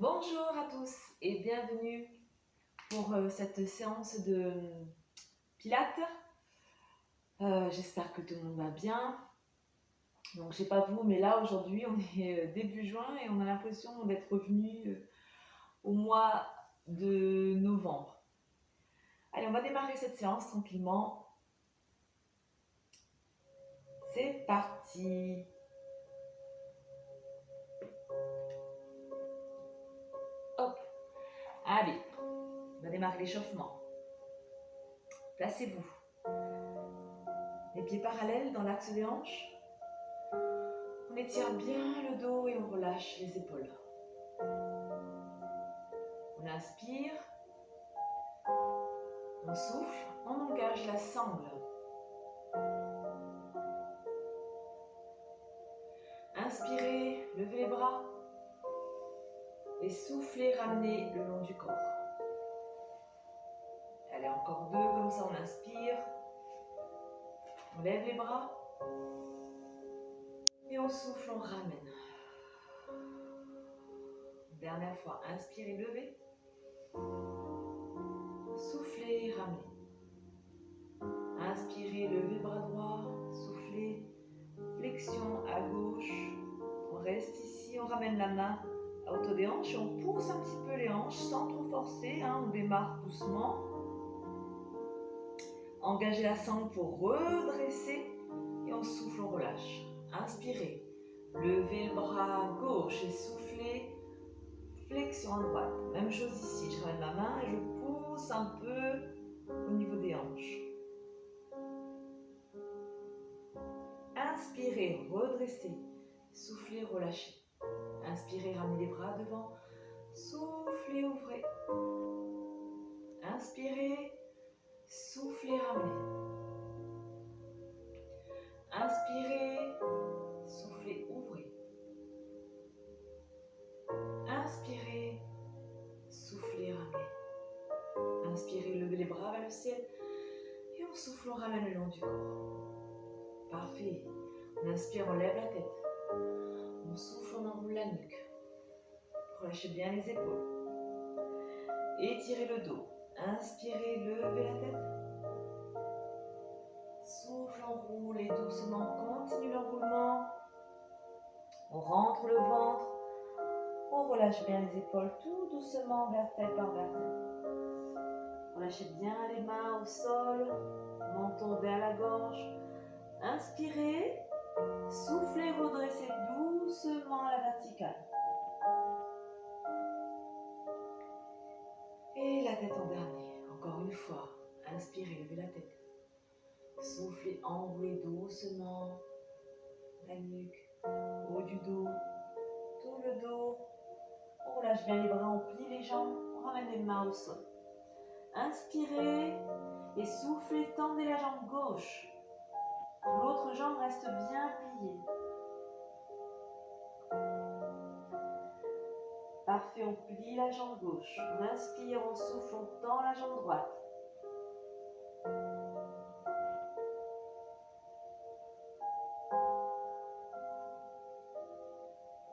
Bonjour à tous et bienvenue pour cette séance de Pilates. J'espère que tout le monde va bien. Donc je sais pas vous, mais là aujourd'hui on est début juin et on a l'impression d'être revenu au mois de novembre. Allez, on va démarrer cette séance tranquillement. C'est parti. Hop. Allez, on va démarrer l'échauffement. Placez-vous. Les pieds parallèles dans l'axe des hanches. On étire bien le dos et on relâche les épaules. On inspire, on souffle, on engage la sangle. Inspirez, levez les bras et soufflez, ramenez le long du corps. Allez, encore deux, comme ça on inspire, on lève les bras et on souffle, on ramène. Dernière fois, inspirez, levez, soufflez, ramenez. Inspirez, levez le bras droit, soufflez, flexion à gauche. On reste ici, on ramène la main à hauteur des hanches et on pousse un petit peu les hanches sans trop forcer. On démarre doucement. Engagez la sangle pour redresser et on souffle, on relâche. Inspirez, levez le bras gauche et soufflez, flexion à droite. Même chose ici, je ramène ma main et je pousse un peu au niveau des hanches. Inspirez, redressez, soufflez, relâchez. Inspirez, ramenez les bras devant, soufflez, ouvrez. Inspirez, soufflez, ramenez. Inspirez, soufflez, ouvrez. Inspirez, soufflez, ramenez. Inspirez, levez les bras vers le ciel et on souffle, on ramène le long du corps. Parfait. On inspire, on lève la tête. On souffle, on enroule la nuque. Relâchez bien les épaules. Étirez le dos. Inspirez, levez la tête. Souffle, enroule et doucement continue l'enroulement. On rentre le ventre. On relâche bien les épaules tout doucement, vertèbre par vertèbre. Relâchez bien les mains au sol, menton vers la gorge. Inspirez, soufflez, redressez doucement à la verticale. Et la tête en dernier. Encore une fois. Inspirez, levez la tête. Soufflez, enroulez doucement la nuque, haut du dos, tout le dos. On relâche bien les bras, on plie les jambes, on ramène les mains au sol. Inspirez et soufflez, tendez la jambe gauche. L'autre jambe reste bien pliée. Parfait, on plie la jambe gauche. On inspire, on souffle, on tend la jambe droite.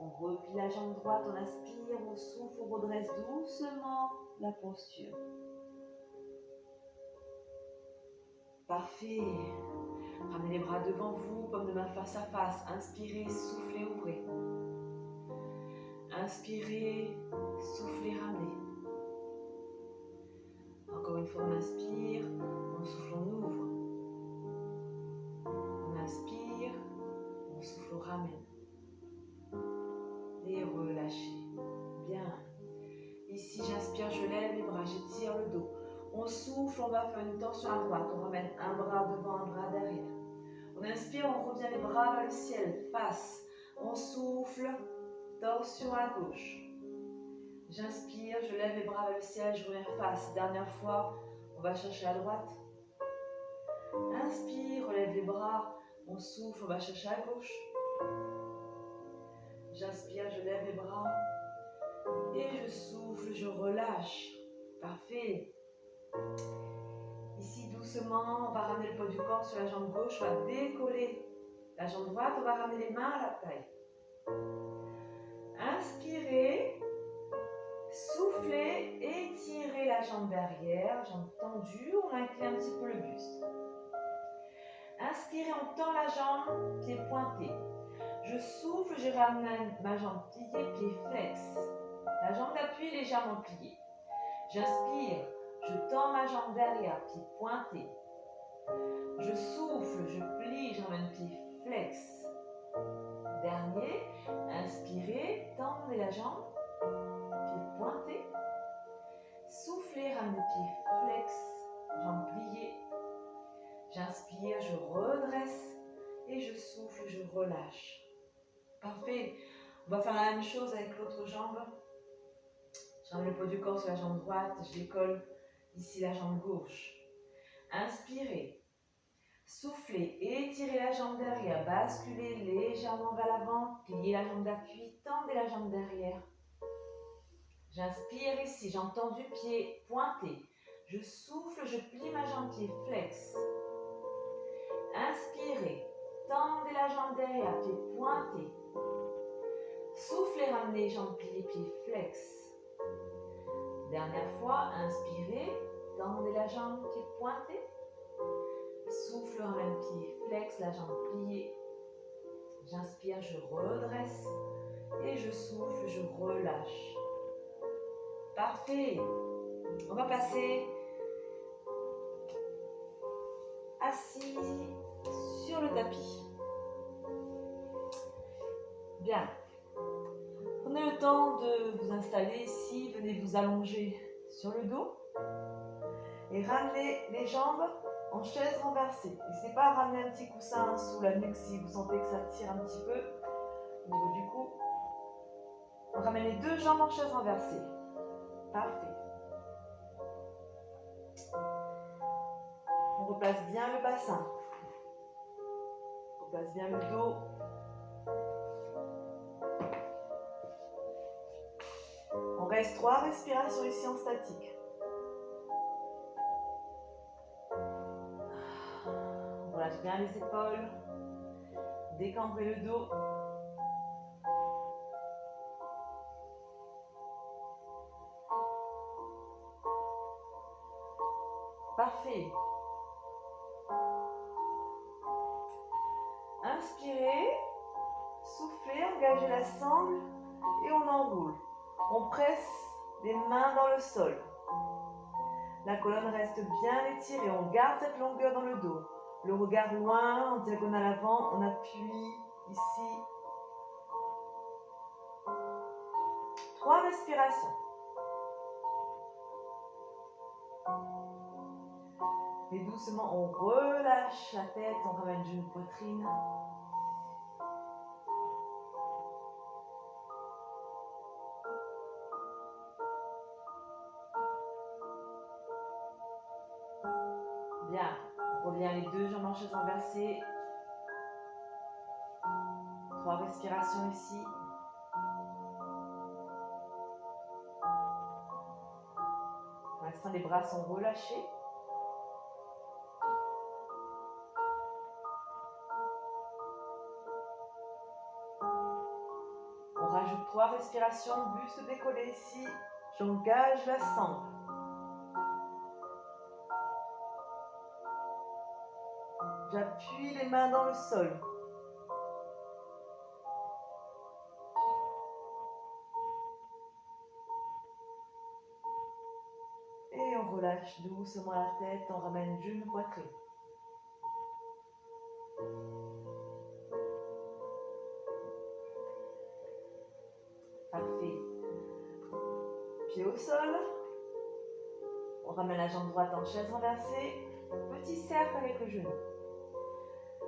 On replie la jambe droite, on inspire, on souffle, on redresse doucement la posture. Parfait. Ramenez les bras devant vous, paume de main face à face. Inspirez, soufflez, ouvrez. Inspirez, soufflez, ramenez. Encore une fois, on inspire, on souffle, on ouvre. On inspire, on souffle, on ramène. Et relâchez. Bien. Ici, j'inspire, je lève les bras, j'étire le dos. On souffle, on va faire une torsion à droite. On ramène un bras devant, un bras derrière. On inspire, on revient les bras vers le ciel, face. On souffle, torsion à gauche. J'inspire, je lève les bras vers le ciel, je reviens face. Dernière fois, on va chercher à droite. Inspire, relève les bras, on souffle, on va chercher à gauche. J'inspire, je lève les bras et je souffle, je relâche. Parfait. Ici, doucement, on va ramener le poids du corps sur la jambe gauche, on va décoller la jambe droite, on va ramener les mains à la taille. Inspirez, jambes derrière, jambes tendues, on incline un petit peu le buste. Inspirez, on tend la jambe, pied pointé. Je souffle, je ramène ma jambe pliée, pied flex. La jambe d'appui légèrement pliée. J'inspire, je tends ma jambe derrière, pied pointé. Je souffle, je plie, je ramène pied flex. Dernier, inspirez, tendez la jambe, pied pointé. Soufflez, ramenez pied flex, jambe pliée. J'inspire, je redresse et je souffle, je relâche. Parfait. On va faire la même chose avec l'autre jambe. Je ramène le poids du corps sur la jambe droite, je décolle ici la jambe gauche. Inspirez. Soufflez, étirez la jambe derrière, basculez légèrement vers l'avant, pliez la jambe d'appui, tendez la jambe derrière. J'inspire ici, jambe tendue, pied pointé. Je souffle, je plie ma jambe, pied flex. Inspirez, tendez la jambe derrière, pied pointé. Soufflez, ramenez jambe pliée, pied flex. Dernière fois, inspirez, tendez la jambe, pied pointé. Souffle, ramène pied flex, la jambe pliée. J'inspire, je redresse et je souffle, je relâche. Parfait. On va passer assis sur le tapis. Bien. Prenez le temps de vous installer ici. Venez vous allonger sur le dos et ramenez les jambes en chaise renversée. N'hésitez pas à ramener un petit coussin sous la nuque si vous sentez que ça tire un petit peu au niveau du cou. On ramène les deux jambes en chaise renversée. Parfait. On replace bien le bassin. On replace bien le dos. On reste 3 respirations ici en statique. On relâche bien les épaules. Décambrez le dos. Parfait. Inspirez, soufflez, engagez la sangle et on enroule. On presse les mains dans le sol. La colonne reste bien étirée. On garde cette longueur dans le dos. Le regard loin, en diagonale avant. On appuie ici. 3 respirations. Et doucement, on relâche la tête. On ramène genou, poitrine. Bien. On revient les deux jambes en chaise renversée. 3 respirations ici. Pour l'instant, les bras sont relâchés. On rajoute 3 respirations, buste décollé ici. J'engage la sangle. J'appuie les mains dans le sol. Et on relâche doucement la tête, on ramène genou, poitrine. Parfait. Pied au sol. On ramène la jambe droite en chaise renversée. Petit cercle avec le genou.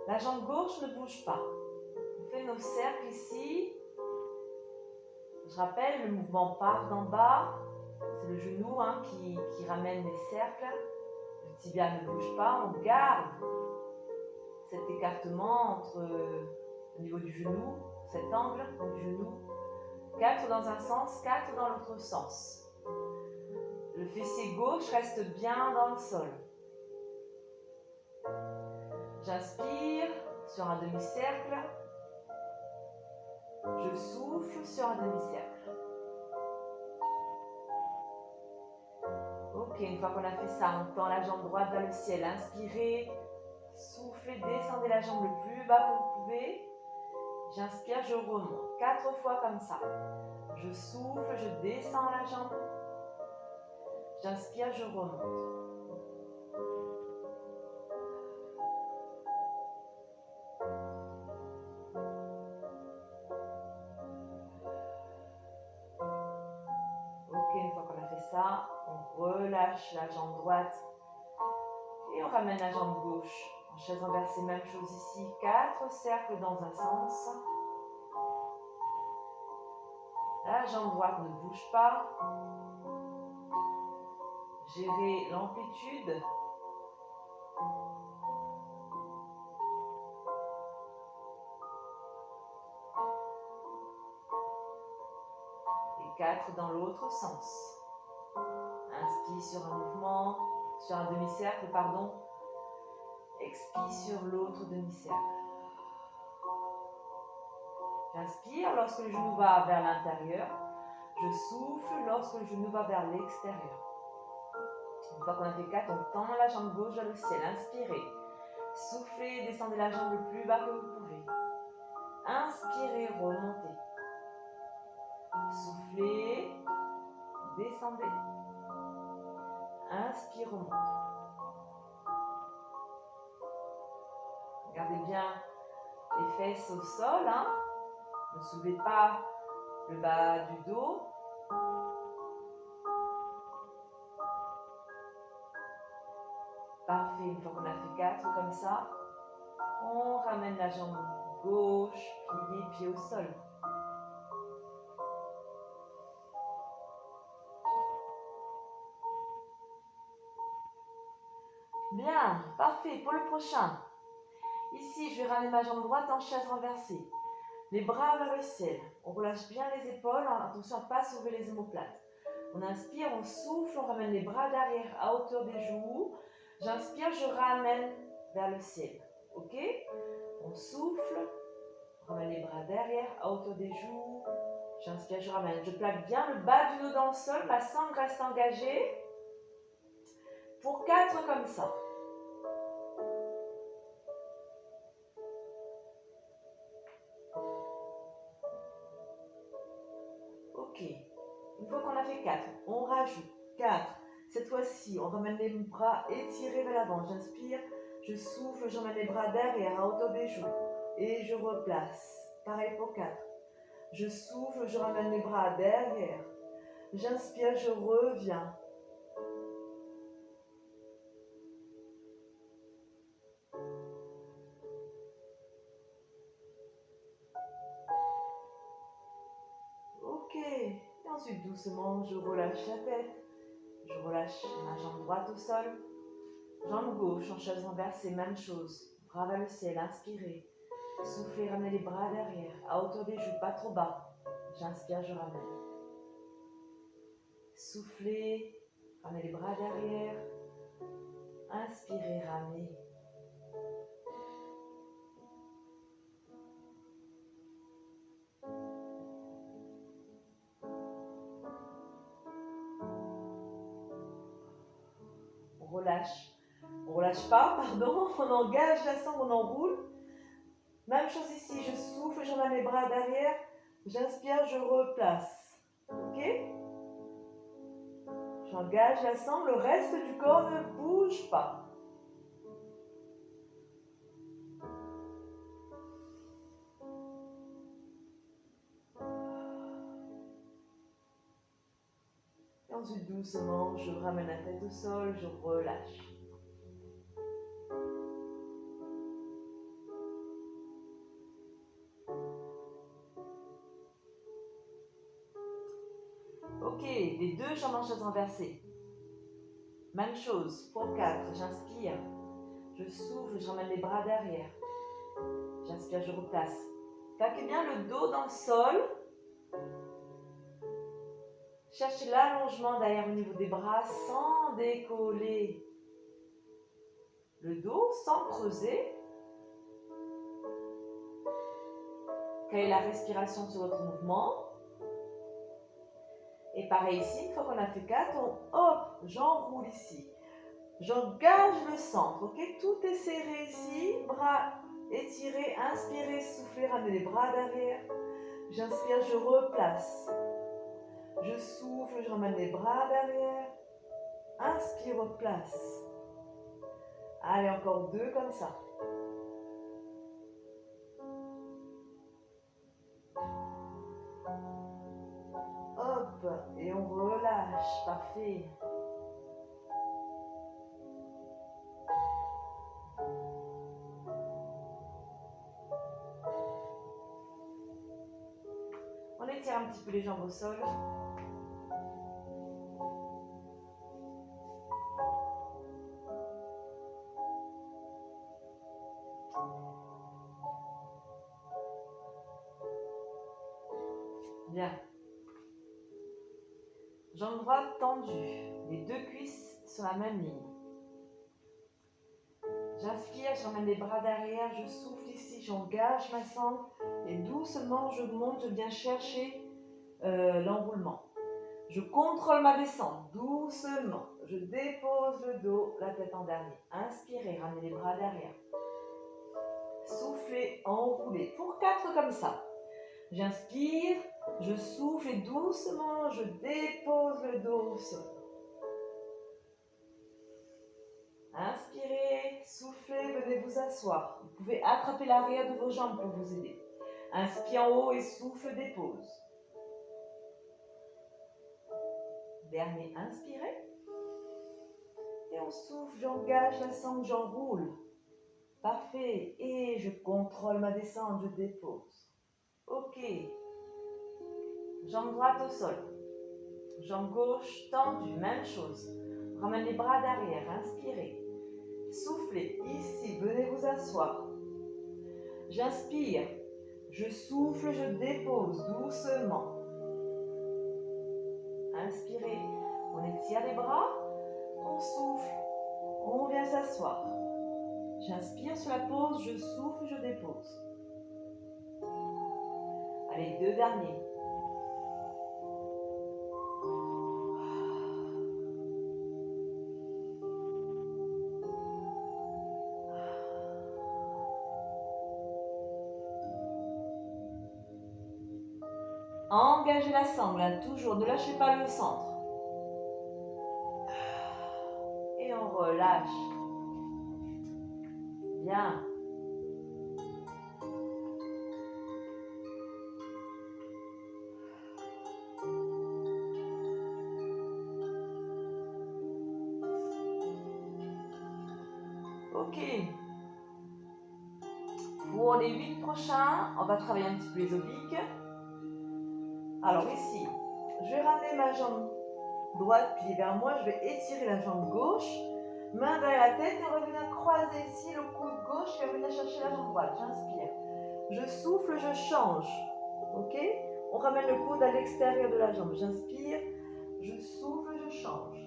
La jambe gauche ne bouge pas. On fait nos cercles ici. Je rappelle, le mouvement part d'en bas. C'est le genou qui ramène les cercles. Le tibia ne bouge pas. On garde cet écartement au niveau du genou, cet angle du genou. 4 dans un sens, 4 dans l'autre sens. Le fessier gauche reste bien dans le sol. J'inspire sur un demi-cercle. Je souffle sur un demi-cercle. Ok. Ok, une fois qu'on a fait ça, on tend la jambe droite vers le ciel. Inspirez, soufflez, descendez la jambe le plus bas que vous pouvez. J'inspire, je remonte. 4 fois comme ça. Je souffle, je descends la jambe. J'inspire, je remonte. Ok, une fois qu'on a fait ça, on relâche la jambe droite et on ramène la jambe gauche. En chaise inversée, même chose ici. 4 cercles dans un sens. La jambe droite ne bouge pas. Gérez l'amplitude. Et 4 dans l'autre sens. Inspire sur un mouvement, sur un demi-cercle, pardon. Expire sur l'autre demi-cercle. J'inspire lorsque le genou va vers l'intérieur. Je souffle lorsque le genou va vers l'extérieur. Une fois qu'on a fait 4, on tend la jambe gauche vers le ciel. Inspirez. Soufflez, descendez la jambe le plus bas que vous pouvez. Inspirez, remontez. Soufflez, descendez. Inspire, remonte. Gardez bien les fesses au sol. Ne soulevez pas le bas du dos. Parfait, une fois qu'on a fait 4 comme ça, on ramène la jambe gauche, pliée, pied au sol. Bien, parfait. Pour le prochain, ici, je vais ramener ma jambe droite en chaise renversée. Les bras vers le ciel. On relâche bien les épaules. Attention à ne pas soulever les omoplates. On inspire, on souffle, on ramène les bras derrière à hauteur des joues. J'inspire, je ramène vers le ciel. Ok? On souffle, on ramène les bras derrière à hauteur des joues. J'inspire, je ramène. Je plaque bien le bas du dos dans le sol. Ma sangle reste engagée. Pour 4 comme ça. Ok. Une fois qu'on a fait 4, on rajoute 4. Cette fois-ci, on ramène les bras étirés vers l'avant. J'inspire, je souffle, j'emmène les bras derrière à hauteur des joues. Et je replace. Pareil pour 4. Je souffle, je ramène les bras derrière. J'inspire, je reviens. Ok. Et ensuite, doucement, je relâche la tête. Je relâche ma jambe droite au sol. Jambe gauche en chaise renversée, même chose. Bras vers le ciel, inspirez. Soufflez, ramenez les bras derrière, à hauteur des joues, pas trop bas. J'inspire, je ramène. Soufflez, ramenez les bras derrière. Inspirez, ramenez. On relâche. On relâche pas, pardon. On engage la sangle, on enroule. Même chose ici, je souffle, j'emmène les bras derrière. J'inspire, je replace. Ok? J'engage la sangle, le reste du corps ne bouge pas. Et ensuite, doucement, je ramène la tête au sol, je relâche. Ok, les deux jambes en chaise renversée. Même chose, pour 4, j'inspire, je souffle, je ramène les bras derrière. J'inspire, je replace. Plaquez bien le dos dans le sol. Cherchez l'allongement derrière au niveau des bras sans décoller le dos, sans creuser. Quelle est la respiration sur votre mouvement? Et pareil ici, une fois qu'on a fait 4, hop, j'enroule ici. J'engage le centre, ok? Tout est serré ici, bras étirés, inspirez, soufflez, ramenez les bras derrière. J'inspire, je replace. Je souffle, je ramène les bras derrière. Inspire, replace. Allez, encore 2 comme ça. Hop, et on relâche, parfait. On étire un petit peu les jambes au sol. Bien. Jambe droite tendue, les 2 cuisses sur la même ligne. J'inspire, je ramène les bras derrière, je souffle ici, j'engage ma sangle et doucement je monte, je viens chercher l'enroulement. Je contrôle ma descente, doucement. Je dépose le dos, la tête en dernier. Inspirez, ramenez les bras derrière. Soufflez, enroulez. Pour 4 comme ça. J'inspire, je souffle et doucement, je dépose le dos au sol. Inspirez, soufflez, venez vous asseoir. Vous pouvez attraper l'arrière de vos jambes pour vous aider. Inspire en haut et souffle, dépose. Dernier, inspirez. Et on souffle, j'engage la sangle, j'enroule. Parfait. Et je contrôle ma descente, je dépose. Ok. Jambe droite au sol. Jambe gauche tendue, même chose. Ramène les bras derrière, inspirez. Soufflez, ici, venez vous asseoir. J'inspire, je souffle, je dépose doucement. Inspirez, on étire les bras, on souffle, on vient s'asseoir. J'inspire sur la pause, je souffle, je dépose. Allez, 2 derniers. Engagez la sangle, hein, toujours, ne lâchez pas le centre. Et on relâche. Bien. Ok. Pour les 8 prochains, on va travailler un petit peu les obliques. Alors ici, je vais ramener ma jambe droite, pied vers moi, je vais étirer la jambe gauche, main derrière la tête et on va venir croiser ici le coude gauche et on va venir chercher la jambe droite. J'inspire. Je souffle, je change. Ok? On ramène le coude à l'extérieur de la jambe. J'inspire, je souffle, je change.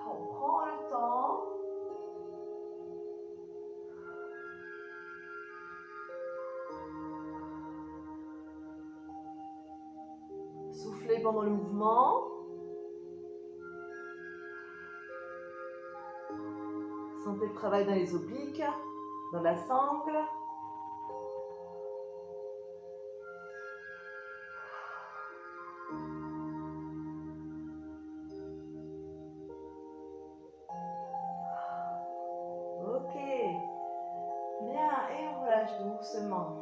On prend le temps. Soufflez pendant le mouvement. Sentez le travail dans les obliques, dans la sangle. Ok. Bien, et on relâche doucement.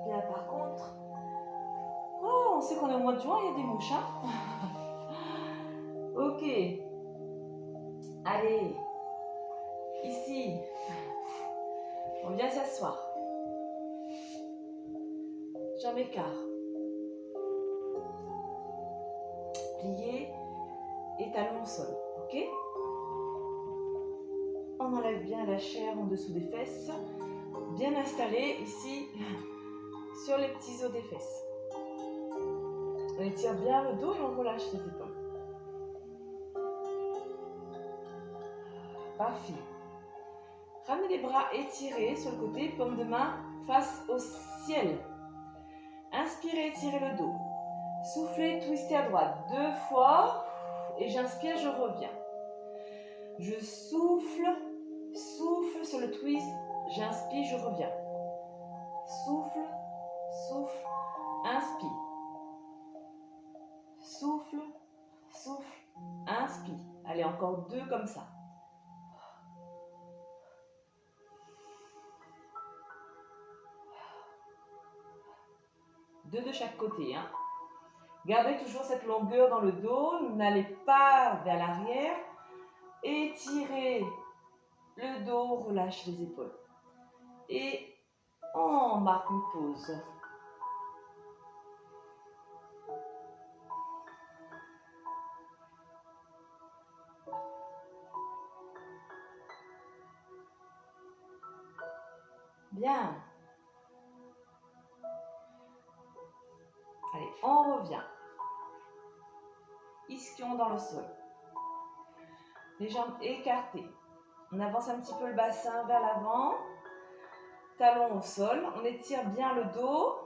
Bien, par contre, oh, on sait qu'on est au mois de juin, il y a des mouches, hein? Ok. Allez. Ici. On vient s'asseoir. Jambes écart. Plié et talons au sol. Ok? On enlève bien la chair en dessous des fesses. Bien installé ici sur les petits os des fesses. On étire bien le dos et on relâche les épaules. Parfait. Ramenez les bras étirés sur le côté, paume de main face au ciel. Inspirez, étirez le dos. Soufflez, twistez à droite 2 fois. Et j'inspire, je reviens. Je souffle sur le twist. J'inspire, je reviens. Souffle, souffle, inspire. Souffle, souffle, inspire. Allez, encore 2 comme ça. Deux de chaque côté. Hein. Gardez toujours cette longueur dans le dos. N'allez pas vers l'arrière. Étirez le dos, relâchez les épaules. Et on marque une pause. Bien. Allez, on revient. Ischion dans le sol. Les jambes écartées. On avance un petit peu le bassin vers l'avant. Talons au sol. On étire bien le dos.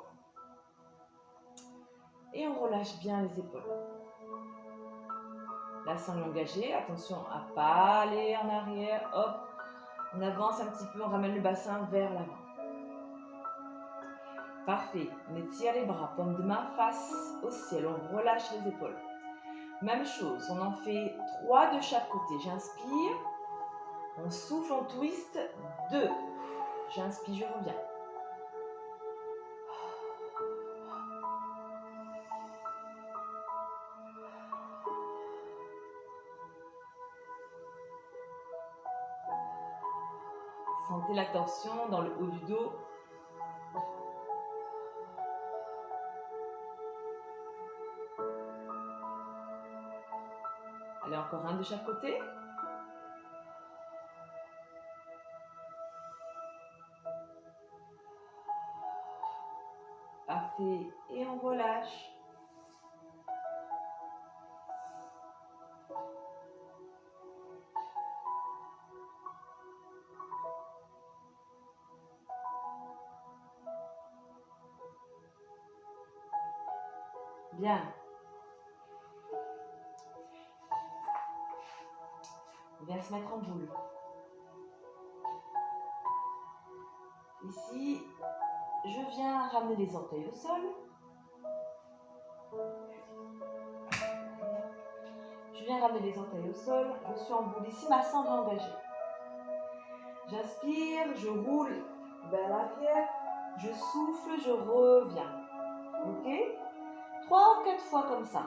Et on relâche bien les épaules. Bassin engagé. Attention à ne pas aller en arrière. Hop. On avance un petit peu. On ramène le bassin vers l'avant. Parfait. On étire les bras. Paume de main face au ciel. On relâche les épaules. Même chose. On en fait 3 de chaque côté. J'inspire. On souffle, on twist. 2. J'inspire, je reviens. Sentez la torsion dans le haut du dos. Allez, encore un de chaque côté. Parfait. Et on relâche. Bien. On vient se mettre en boule. Ici, je viens ramener les orteils au sol. Je viens ramener les orteils au sol. Je suis en boule. Ici, ma sangle est engagée. J'inspire, je roule vers l'arrière. Je souffle, je reviens. Ok? 3 ou 4 fois comme ça.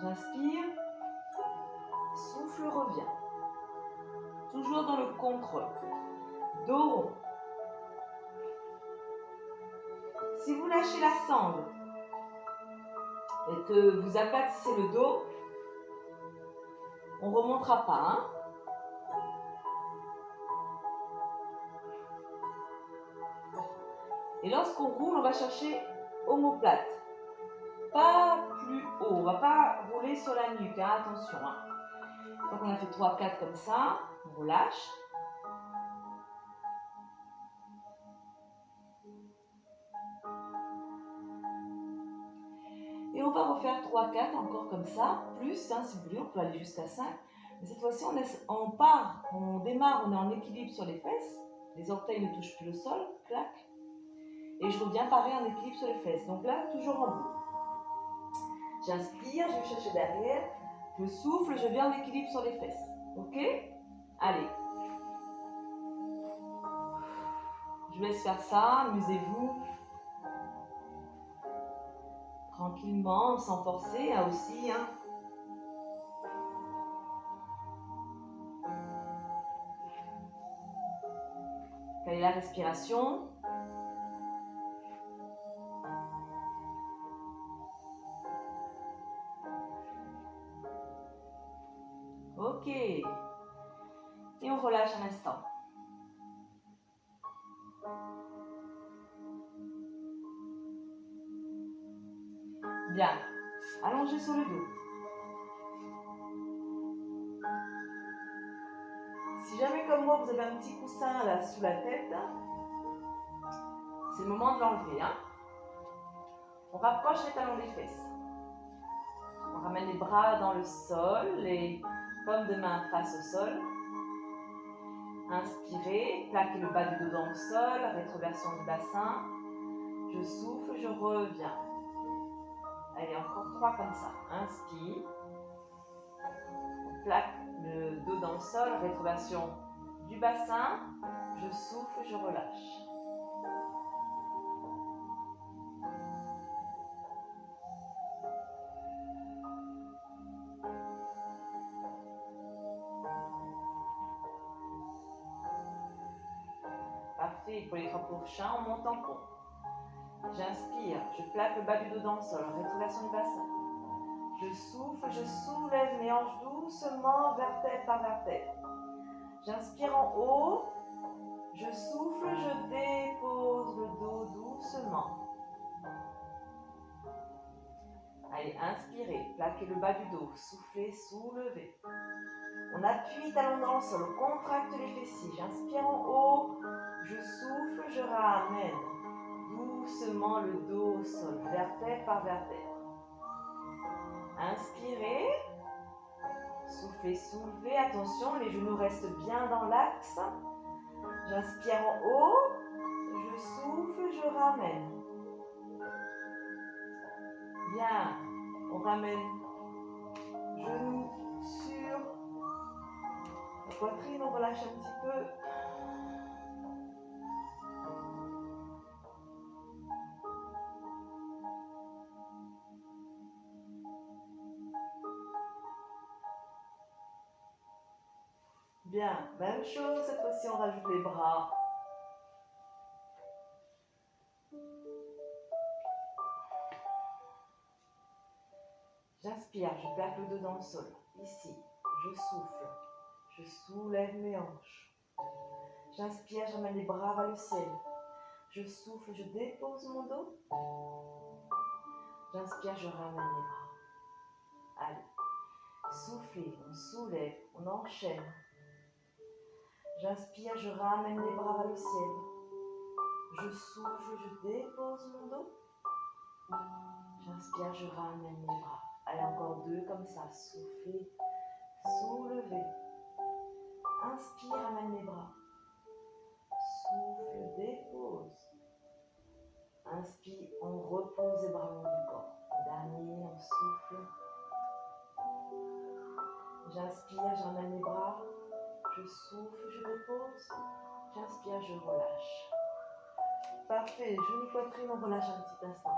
J'inspire, souffle, reviens. Toujours dans le contrôle. Dos rond. Si vous lâchez la sangle et que vous aplatissez le dos, on ne remontera pas. Hein? Et lorsqu'on roule, on va chercher omoplate. Pas plus haut. On ne va pas rouler sur la nuque. Hein? Attention. Hein? Donc on a fait 3-4 comme ça. On relâche. Et on va refaire 3-4 encore comme ça. Plus, hein, si vous voulez, on peut aller jusqu'à 5. Mais cette fois-ci, on part, on démarre, on est en équilibre sur les fesses. Les orteils ne touchent plus le sol. Clac. Et je reviens pareil en équilibre sur les fesses. Donc là, toujours en boule. J'inspire, je vais chercher derrière. Je souffle, je viens en équilibre sur les fesses. Ok? Allez. Je vous laisse faire ça, amusez-vous. Tranquillement, sans forcer, hein, aussi. Hein. Quelle est la respiration? Ok. Et on relâche un instant. Bien. Allongez sur le dos. Si Si jamais comme moi vous avez un petit coussin là sous la tête, c'est le moment de l'enlever. Hein. On rapproche les talons des fesses. On ramène les bras dans le sol, les paumes de main face au sol. Inspirez, plaquez le bas du dos dans le sol, rétroversion du bassin. Je souffle, je reviens. Allez, encore 3 comme ça. Inspire. On plaque le dos dans le sol, rétroversion du bassin. Je souffle, je relâche. Parfait. Pour les 3 prochains, on monte en pont. J'inspire, je plaque le bas du dos dans le sol, rétroversion du bassin. Je souffle, je soulève mes hanches doucement, vertèbre par vertèbre. J'inspire en haut, je souffle, je dépose le dos doucement. Allez, inspirez, plaquez le bas du dos, soufflez, soulevez. On appuie talon dans le sol, on contracte les fessiers. J'inspire en haut, je souffle, je ramène doucement le dos au sol, vertèbre par vertèbre. Inspirez, soufflez, soulevez. Attention, les genoux restent bien dans l'axe. J'inspire en haut, je souffle, je ramène. Bien, on ramène genoux sur la poitrine, on relâche un petit peu. Bien, même chose, cette fois-ci on rajoute les bras. J'inspire, je plaque le dos dans le sol. Ici, je souffle, je soulève mes hanches. J'inspire, je ramène les bras vers le ciel. Je souffle, je dépose mon dos. J'inspire, je ramène les bras. Allez, soufflez, on soulève, on enchaîne. J'inspire, je ramène les bras vers le ciel. Je souffle, je dépose mon dos. J'inspire, je ramène les bras. Allez, encore 2 comme ça. Soufflez, soulevez. Inspire, ramène les bras. Souffle, dépose. Inspire, on repose les bras le long du corps. Dernier, on souffle. J'inspire, je ramène les bras. Je souffle, je dépose. J'inspire, je relâche. Parfait, genoux, poitrine, on relâche un petit instant.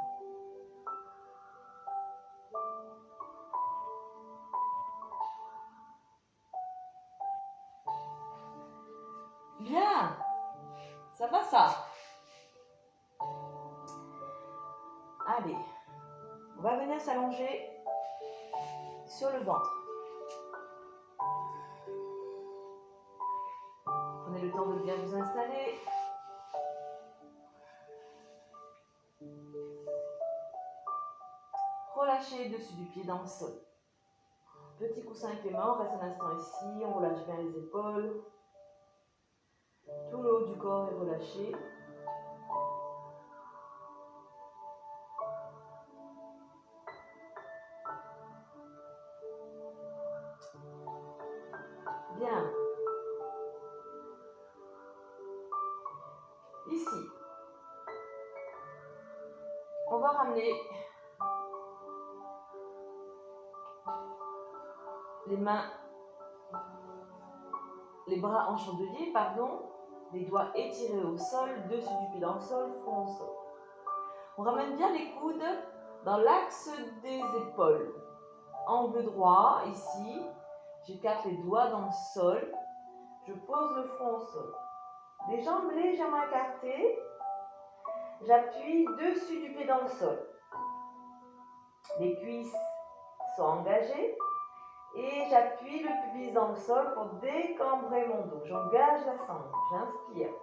Bien, ça va ça. Allez, on va venir s'allonger sur le ventre. Prenez le temps de bien vous installer. Relâchez dessus du pied dans le sol. Petit coussin avec les mains, on reste un instant ici, on relâche bien les épaules. Tout le haut du corps est relâché. Bien. Ici, on va ramener les mains, les bras enchevêtrés, pardon, les doigts étirés au sol, dessus du pied dans le sol, front au sol. On ramène bien les coudes dans l'axe des épaules. Angle droit, ici, j'écarte les doigts dans le sol, je pose le front au sol. Les jambes légèrement écartées, j'appuie dessus du pied dans le sol. Les cuisses sont engagées et j'appuie le pubis dans le sol pour décambrer mon dos. J'engage la sangle, j'inspire.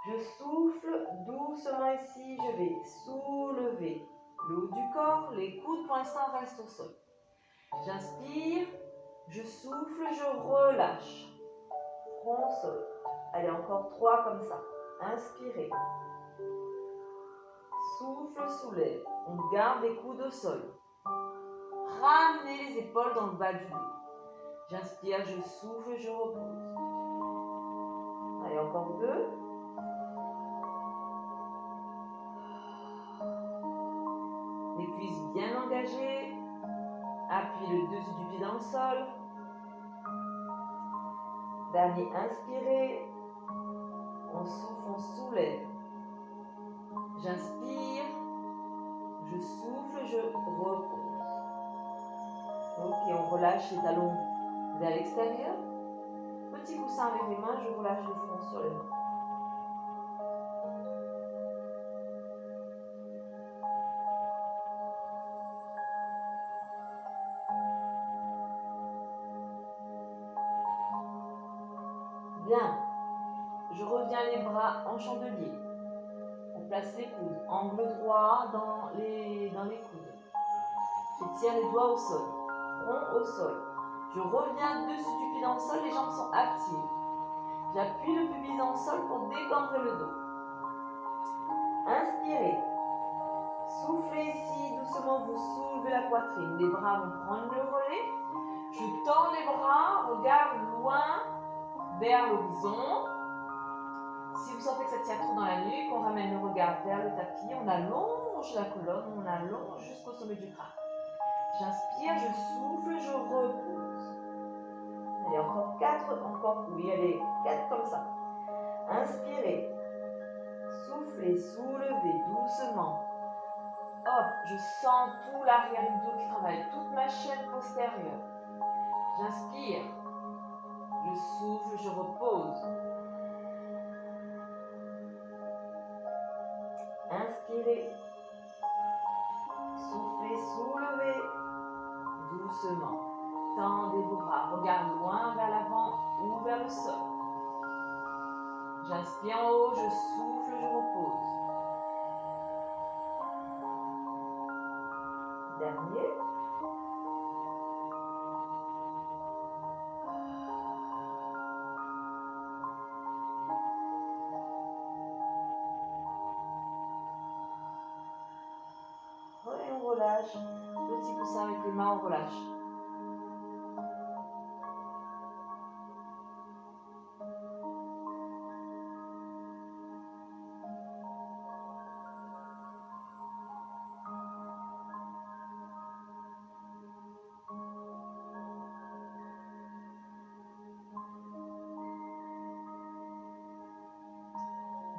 Je souffle doucement ici, je vais soulever le haut du corps, les coudes pour l'instant restent au sol. J'inspire, je souffle, je relâche. front au sol. Allez, encore 3 comme ça. Inspirez. Souffle, soulève. On garde les coudes au sol. Ramenez les épaules dans le bas du dos. J'inspire, je souffle, je repose. Allez, encore 2. Les cuisses bien engagées. Appuie le dessus du pied dans le sol. Dernier, inspirez. On souffle, on soulève. J'inspire. Je souffle, je repose. Ok, on relâche les talons vers l'extérieur. Petit coussin avec les mains, je relâche le front sur les mains. Bien. Je reviens les bras en chandelier. On place les coudes, angle droit dans les coudes. J'étire les doigts au sol, front au sol. Je reviens dessus du pied dans le sol, les jambes sont actives. J'appuie le pubis dans le sol pour décambrer le dos. Inspirez. Soufflez ici, doucement vous soulevez la poitrine. Les bras vont prendre le relais. Je tends les bras, regarde loin vers l'horizon. Si vous sentez que ça tient trop dans la nuque, on ramène le regard vers le tapis. On allonge la colonne, on allonge jusqu'au sommet du crâne. J'inspire, je souffle, je repose. Allez, encore 4, encore, oui, allez, 4 comme ça. Inspirez. Soufflez, soulevez doucement. Hop, je sens tout l'arrière du dos qui travaille, toute ma chaîne postérieure. J'inspire. Je souffle, je repose. Inspirez. Soufflez, soulevez. Doucement. Tendez vos bras. Regardez loin vers l'avant ou vers le sol. J'inspire en haut, je souffle, je repose. Dernier. Et on relâche. Petit coussin avec les mains, on relâche.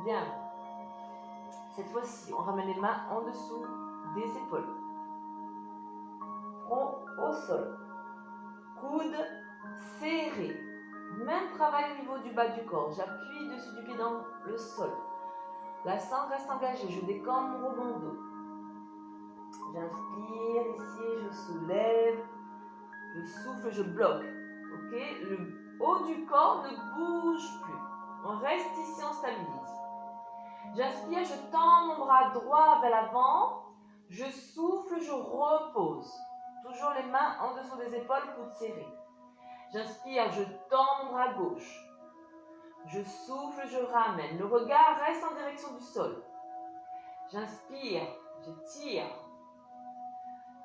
Bien. Cette fois-ci, on ramène les mains en dessous des épaules. Front au sol. Coudes serrés. Même travail au niveau du bas du corps. J'appuie dessus du pied dans le sol. La cendre reste engagée. Je décambre mon rebond dos. J'inspire ici, je soulève. Je souffle, je bloque. Ok? Le haut du corps ne bouge plus. On reste ici, on stabilise. J'inspire, je tends mon bras droit vers l'avant. Je souffle, je repose. Toujours les mains en dessous des épaules, coudes serrés. J'inspire, je tends mon bras gauche. Je souffle, je ramène. Le regard reste en direction du sol. J'inspire, j'étire.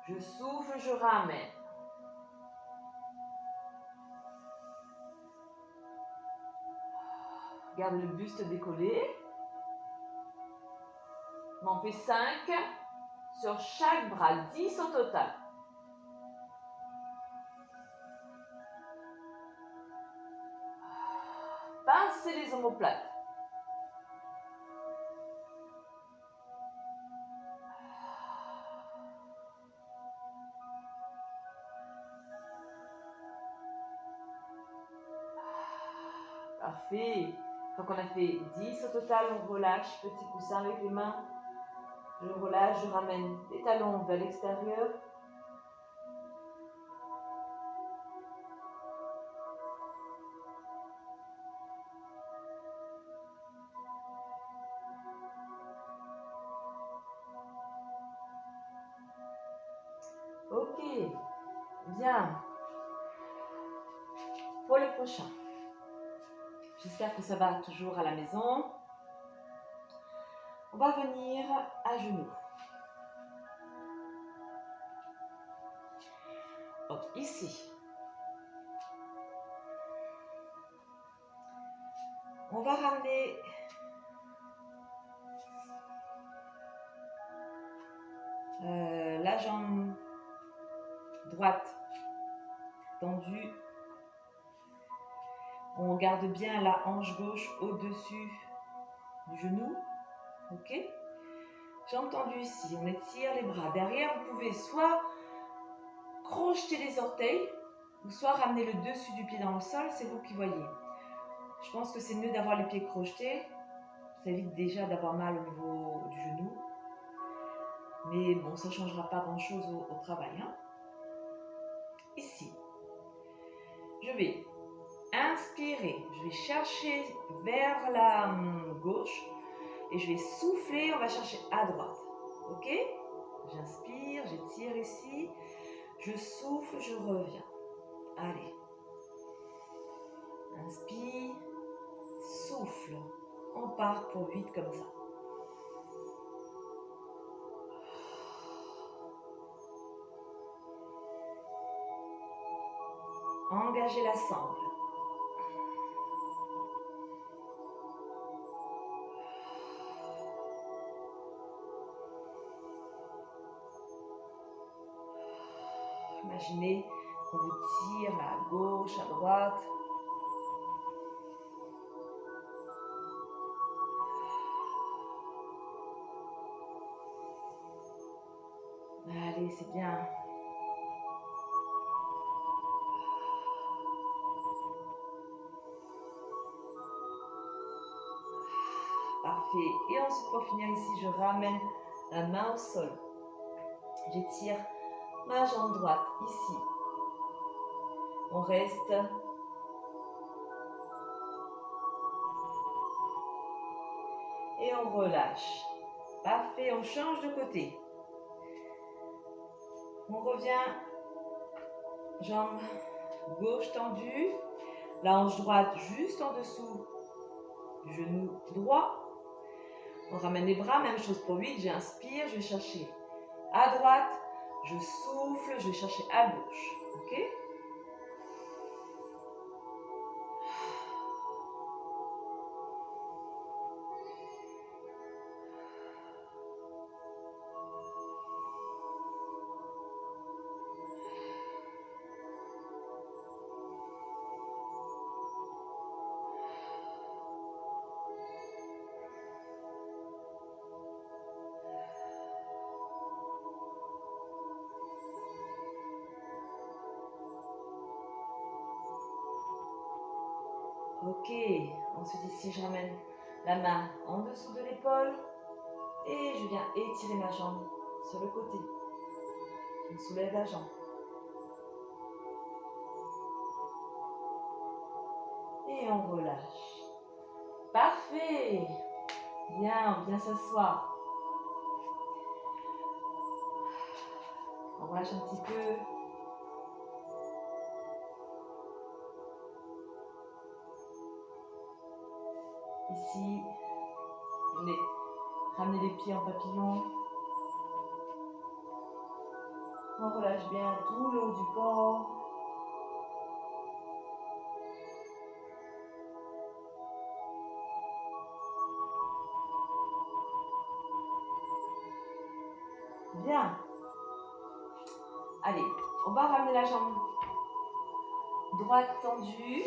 Je souffle, je ramène. Garde le buste décollé. On en fait 5 sur chaque bras, 10 au total. Pincez les omoplates. Parfait. Quand on a fait 10 au total, on relâche. Petit coussin avec les mains. Je relâche, je ramène les talons vers l'extérieur. Ok, bien. Pour le prochain, J'espère que ça va toujours à la maison. On va venir à genoux. Donc ici, on va ramener la jambe droite tendue. On garde bien la hanche gauche au-dessus du genou. Ok? Jambe tendue ici. On étire les bras. Derrière, vous pouvez soit crocheter les orteils ou soit ramener le dessus du pied dans le sol. C'est vous qui voyez. Je pense que c'est mieux d'avoir les pieds crochetés. Ça évite déjà d'avoir mal au niveau du genou. Mais bon, ça ne changera pas grand-chose au travail. Hein? Ici, je vais inspirer. Je vais chercher vers la gauche et je vais souffler. On va chercher à droite. Ok? J'inspire, j'étire ici. Je souffle, je reviens. Allez. Inspire, souffle. On part pour 8 comme ça. Engagez la sangle. Imaginez qu'on vous tire à gauche, à droite. Allez, c'est bien. Parfait. Et ensuite, pour finir ici, je ramène la main au sol. J'étire ma jambe droite ici. On reste. Et on relâche. Parfait, on change de côté. On revient. Jambe gauche tendue. La hanche droite juste en dessous du genou droit. On ramène les bras, même chose pour 8. J'inspire, je vais chercher à droite. Je souffle, je vais chercher à gauche. Ok? Ok, ensuite ici je ramène la main en dessous de l'épaule et je viens étirer ma jambe sur le côté. On soulève la jambe. Et on relâche. Parfait. Bien, bien s'asseoir. On relâche un petit peu. Ici, ramenez les pieds en papillon. On relâche bien tout le haut du corps. Bien. Allez, on va ramener la jambe droite tendue,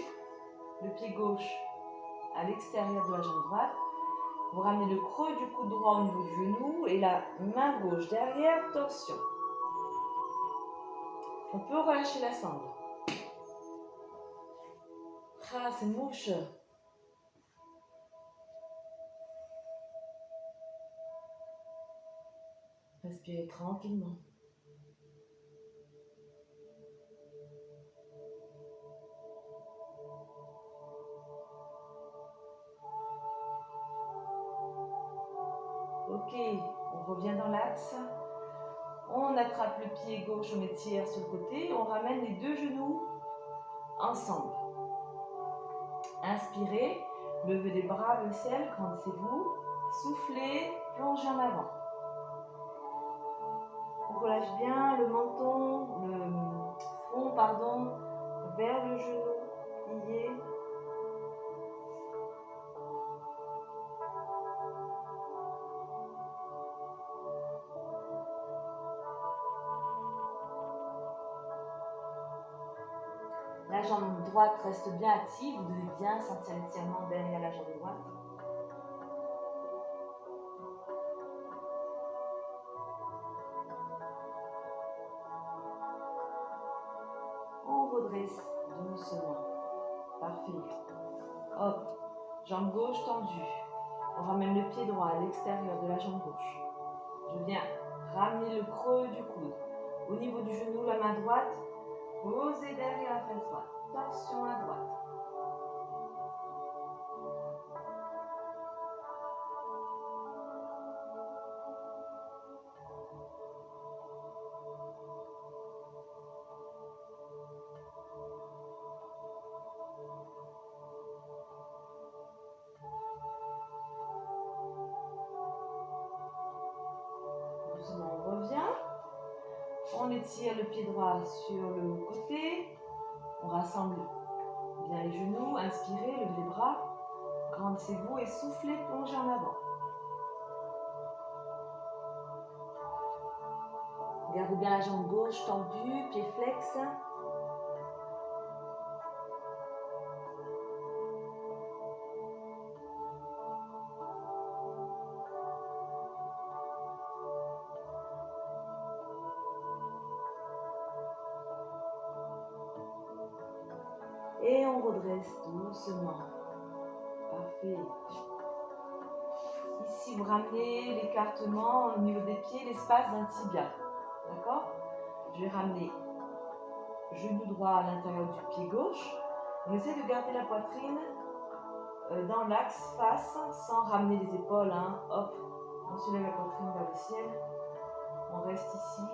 le pied gauche à l'extérieur de la jambe droite. Vous ramenez le creux du coude droit au niveau du genou et la main gauche derrière, torsion. On peut relâcher la sangle. Ah, c'est mouche. Respirez tranquillement. Ok, on revient dans l'axe. On attrape le pied gauche, on étire sur le côté. On ramène les deux genoux ensemble. Inspirez, levez les bras vers le ciel, grandissez-vous. Soufflez, plongez en avant. On relâche bien le menton, le front, pardon, vers le genou, plié. La jambe droite reste bien active, vous devez bien sentir l'étirement derrière la jambe droite. On redresse doucement. Parfait. Hop, jambe gauche tendue. On ramène le pied droit à l'extérieur de la jambe gauche. Je viens ramener le creux du coude. Au niveau du genou, la main droite, posée derrière la fesse droite. Torsion à droite. Doucement, on revient. On étire le pied droit sur le côté. On rassemble bien les genoux. Inspirez, levez les bras. Grandissez-vous et soufflez, plongez en avant. Gardez bien la jambe gauche tendue, pied flex. Et on redresse doucement. Parfait. Ici, vous ramenez l'écartement au niveau des pieds, l'espace d'un tibia. D'accord? Je vais ramener genou droit à l'intérieur du pied gauche. On essaie de garder la poitrine dans l'axe face sans ramener les épaules. Hein. Hop, on soulève la poitrine vers le ciel. On reste ici.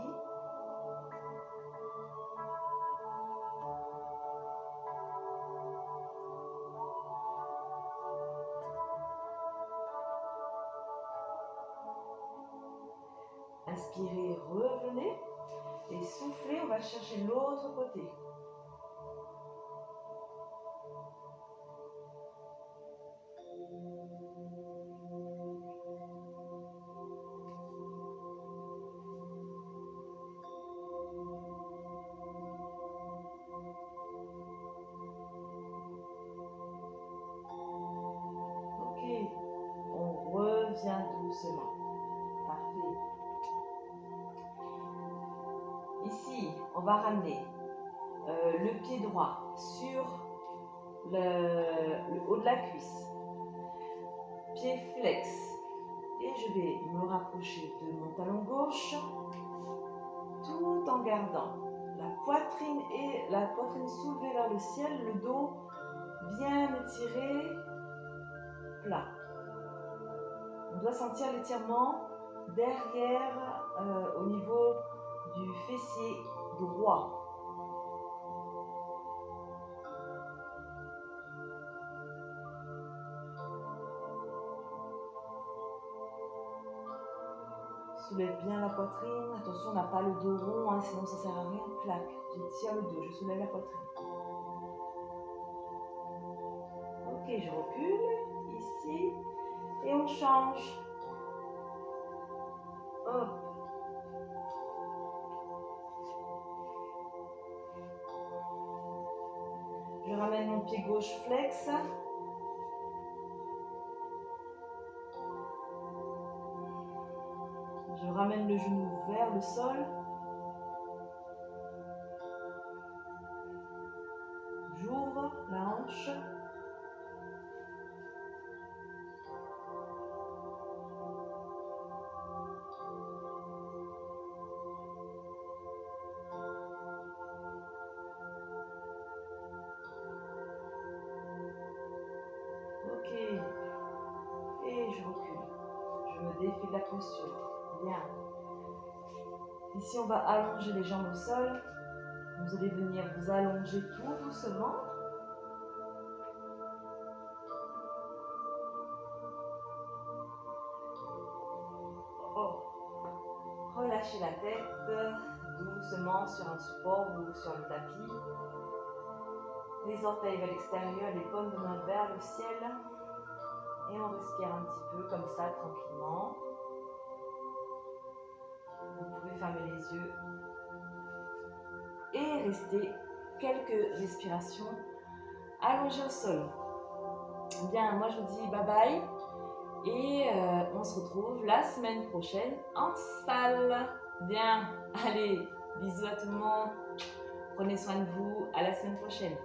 Inspirez, revenez. Et soufflez, on va chercher l'autre côté. Ok, on revient doucement. Parfait. Ici, on va ramener le pied droit sur le haut de la cuisse. Pied flex. Et je vais me rapprocher de mon talon gauche tout en gardant la poitrine soulevée vers le ciel, le dos bien étiré, plat. On doit sentir l'étirement derrière au niveau du fessier droit. Soulève bien la poitrine. Attention, on n'a pas le dos rond, hein, sinon ça ne sert à rien. Clac, j'étire le dos, je soulève la poitrine. Ok, je recule, ici, et on change. Hop. Je ramène mon pied gauche flex. Je ramène le genou vers le sol. J'ouvre la hanche. Ok. Et je recule. Je me défie de la posture. Bien. Ici, on va allonger les jambes au sol. Vous allez venir vous allonger tout doucement. relâchez la tête doucement sur un support ou sur le tapis. Les orteils vers l'extérieur, les paumes de main vers le ciel. Et on respire un petit peu comme ça, tranquillement. Vous pouvez fermer les yeux et rester quelques respirations allongées au sol. Bien, moi je vous dis bye bye et on se retrouve la semaine prochaine en salle. Bien, allez, bisous à tout le monde. Prenez soin de vous, à la semaine prochaine.